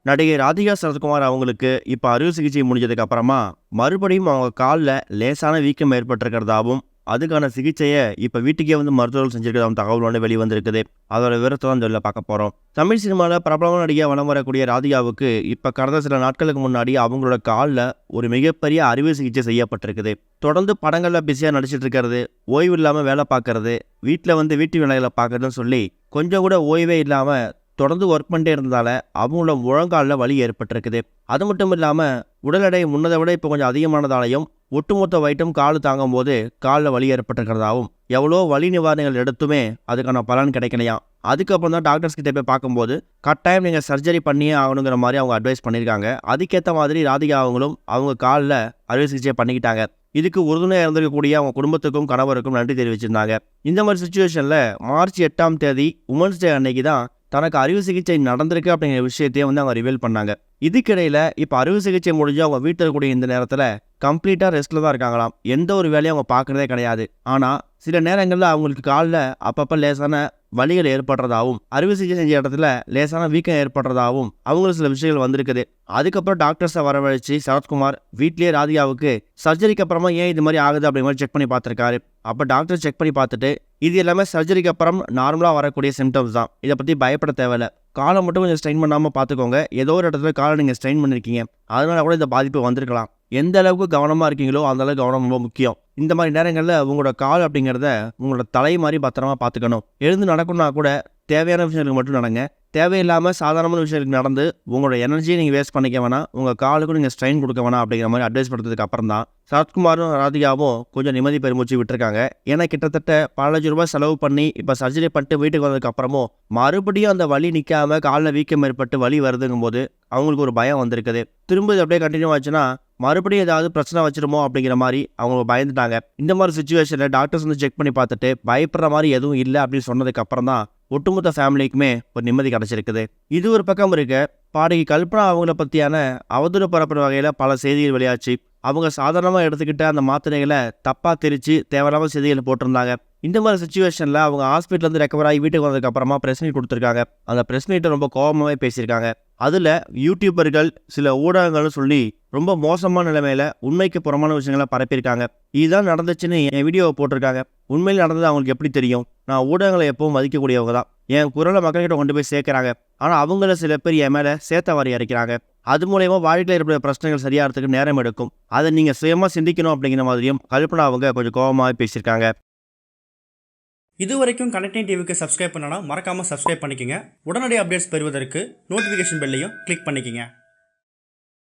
நடிகை ராதிகா சரத்குமார் அவங்களுக்கு இப்போ அறுவை சிகிச்சை முடிஞ்சதுக்கு அப்புறமா மறுபடியும் அவங்க காலில் லேசான வீக்கம் ஏற்பட்டிருக்கிறதாவும் அதுக்கான சிகிச்சையை இப்போ வீட்டுக்கே வந்து மருத்துவர்கள் செஞ்சிருக்கிறதாவும் தகவல் ஒன்று வெளிவந்திருக்குது. அதோட விவரத்தை தான் சொல்ல பார்க்க போகிறோம். தமிழ் சினிமாவில் பிரபலமான நடிகை வலம் வரக்கூடிய ராதிகாவுக்கு இப்போ கடந்த சில நாட்களுக்கு முன்னாடி அவங்களோட காலில் ஒரு மிகப்பெரிய அறுவை சிகிச்சை செய்யப்பட்டிருக்குது. தொடர்ந்து படங்களில் பிஸியாக நடிச்சிட்டு இருக்கிறது, ஓய்வு இல்லாமல் வேலை பார்க்கறது, வீட்டில் வந்து வீட்டு வேலைகளை பார்க்கறதுன்னு சொல்லி கொஞ்சம் கூட ஓய்வே இல்லாமல் தொடர்ந்து ஒர்க் பண்ணிட்டே இருந்ததால அவங்களோட முழங்காலில் வலி ஏற்பட்டிருக்குது. அது மட்டும் இல்லாமல் உடல் எடை முன்னதை விட இப்போ கொஞ்சம் அதிகமானதாலையும் ஒட்டுமொத்த வயிற்றும் கால் தாங்கும் போது காலில் வலி ஏற்பட்டிருக்கிறதாவும் எவ்வளோ வலி நிவாரணிகள் எடுத்துமே அதுக்கான பலன் கிடைக்கலையாம். அதுக்கப்புறம் தான் டாக்டர்ஸ் கிட்ட போய் பார்க்கும்போது கட்டாயம் நீங்கள் சர்ஜரி பண்ணியே ஆகணுங்கிற மாதிரி அவங்க அட்வைஸ் பண்ணியிருக்காங்க. அதுக்கேற்ற மாதிரி ராதிகா அவங்களும் அவங்க காலில் அறுவை சிகிச்சை பண்ணிக்கிட்டாங்க. இதுக்கு உறுதுணையாக இருந்திருக்கக்கூடிய அவங்க குடும்பத்துக்கும் கணவருக்கும் நன்றி தெரிவிச்சிருந்தாங்க. இந்த மாதிரி சுச்சுவேஷனில் மார்ச் 8ஆம் தேதி உமன்ஸ் டே அன்னைக்கு தான் தனக்கு அறுவை சிகிச்சை நடந்திருக்கு அப்படிங்கிற விஷயத்தையே வந்து அவங்க ரிவீல் பண்ணாங்க. இதுக்கிடையில் இப்போ அறுவை சிகிச்சை முடிஞ்சு அவங்க வீட்டில் இருக்கக்கூடிய இந்த நேரத்தில் கம்ப்ளீட்டாக ரெஸ்ட்டில் தான் இருக்காங்களாம். எந்த ஒரு வேலையும் அவங்க பார்க்குறதே கிடையாது. ஆனால் சில நேரங்களில் அவங்களுக்கு காலில் அப்பப்போ லேசான வலிகள் ஏற்படுறதாகவும் அறுவை சிகிச்சை செஞ்ச இடத்துல லேசான வீக்கம் ஏற்படுறதாகவும் அவங்களுக்கு சில விஷயங்கள் வந்திருக்குது. அதுக்கப்புறம் டாக்டர்ஸை வரவழைச்சு சரத்குமார் வீட்லேயே ராதிகாவுக்கு சர்ஜரிக்கு அப்புறமா ஏன் இது மாதிரி ஆகுது அப்படிங்கிற மாதிரி செக் பண்ணி பார்த்துருக்காரு. அப்போ டாக்டர் செக் பண்ணி பார்த்துட்டு இது எல்லாமே சர்ஜரிக்கு அப்புறம் நார்மலாக வரக்கூடிய சிம்டம்ஸ் தான், இதை பற்றி பயப்பட தேவையில்லை, காலை மட்டும் கொஞ்சம் ஸ்ட்ரெயின் பண்ணாமல் பார்த்துக்கோங்க, ஏதோ ஒரு இடத்துல காலை நீங்கள் ஸ்ட்ரெயின் பண்ணியிருக்கீங்க, அதனால கூட இந்த பாதிப்பு வந்திருக்கலாம், எந்த அளவுக்கு கவனமாக இருக்கீங்களோ அந்த அளவுக்கு கவனம் ரொம்ப முக்கியம். இந்த மாதிரி நேரங்களில் உங்களோட கால் அப்படிங்கிறத உங்களோட தலை மாதிரி பத்திரமா பார்த்துக்கணும். எழுந்து நடக்கணும்னா கூட தேவையான விஷயங்களுக்கு மட்டும் நடங்க. தேவையில்லாமல் சாதாரணமான விஷயங்களுக்கு நடந்து உங்களோட எனர்ஜியை நீங்கள் வேஸ்ட் பண்ணிக்க வேணாம், உங்கள் காலுக்கும் நீங்கள் ஸ்ட்ரெயின் கொடுக்க வேணாம் அப்படிங்கிற மாதிரி அட்வைஸ் பண்ணுறதுக்கு அப்புறம் தான் சரத்குமாரும் ராதிகாவும் கொஞ்சம் நிம்மதி பெருமூச்சு விட்டுருக்காங்க. ஏன்னா கிட்டத்தட்ட பல லட்சம் ரூபாய் செலவு பண்ணி இப்போ சர்ஜரி பண்ணிட்டு வீட்டுக்கு வந்ததுக்கு அப்புறமும் மறுபடியும் அந்த வலி நிற்காம காலில் வீக்கம் ஏற்பட்டு வலி வருதுங்கும் போது அவங்களுக்கு ஒரு பயம் வந்திருக்குது. திரும்ப இது அப்படியே கண்டினியூ ஆச்சுன்னா மறுபடியும் ஏதாவது பிரச்சனை வச்சிருமோ அப்படிங்கிற மாதிரி அவங்க பயந்துட்டாங்க. இந்த மாதிரி சுச்சுவேஷனில் டாக்டர்ஸ் வந்து செக் பண்ணி பார்த்துட்டு பயப்படுற மாதிரி எதுவும் இல்லை அப்படின்னு சொன்னதுக்கு அப்புறம் தான் ஒட்டுமொத்த ஃபேமிலிக்குமே ஒரு நிம்மதி கிடச்சிருக்குது. இது ஒரு பக்கம் இருக்க, பாடகி கல்பனா அவங்கள பற்றியான அவதூறு பரப்புற வகையில் பல செய்திகள் வெளியாச்சு. அவங்க சாதாரணமாக எடுத்துக்கிட்ட அந்த மாத்திரைகளை தப்பாக திரிச்சு தேவையில்லாமல் செய்திகள் போட்டிருந்தாங்க. இந்த மாதிரி சுச்சுவேஷனில் அவங்க ஹாஸ்பிட்டலேருந்து ரெக்கவர் ஆகி வீட்டுக்கு வந்ததுக்கு அப்புறமா ப்ரெஸ் மீட் கொடுத்துருக்காங்க. அந்த ப்ரெஸ் மீட்டை ரொம்ப கோபமாகவே பேசியிருக்காங்க. அதில் யூடியூபர்கள் சில ஊடகங்கள்னு சொல்லி ரொம்ப மோசமான நிலைமையில் உண்மைக்கு புறமான விஷயங்களை பரப்பியிருக்காங்க. இதுதான் நடந்துச்சுன்னு என் வீடியோவை போட்டிருக்காங்க. உண்மையில் நடந்தது அவங்களுக்கு எப்படி தெரியும்? நான் ஊடகங்களை எப்பவும் மதிக்கக்கூடியவங்க தான், என் குரலை மக்கள்கிட்ட கொண்டு போய் சேர்க்குறாங்க. ஆனால் அவங்கள சில பேர் என் மேலே சேத்த வாரி அரைக்கிறாங்க. அது மூலயமா வாழ்க்கையில் இருக்கிற பிரச்சனைகள் சரியாகிறதுக்கு நேரம் எடுக்கும். அதை நீங்கள் சுயமாக சிந்திக்கணும் அப்படிங்கிற மாதிரியும் கல்பனா அவங்க கொஞ்சம் கோபமாகவே பேசியிருக்காங்க. இது வரைக்கும் கனெக்டிங் டிவிக்கு சப்ஸ்கிரைப் பண்ணனா மறக்காமல் சப்ஸ்கிரைப் பண்ணிக்கங்க. உடனடி அப்டேட்ஸ் பெறுவதற்கு நோட்டிஃபிகேஷன் பெல்லையும் கிளிக் பண்ணிக்கங்க.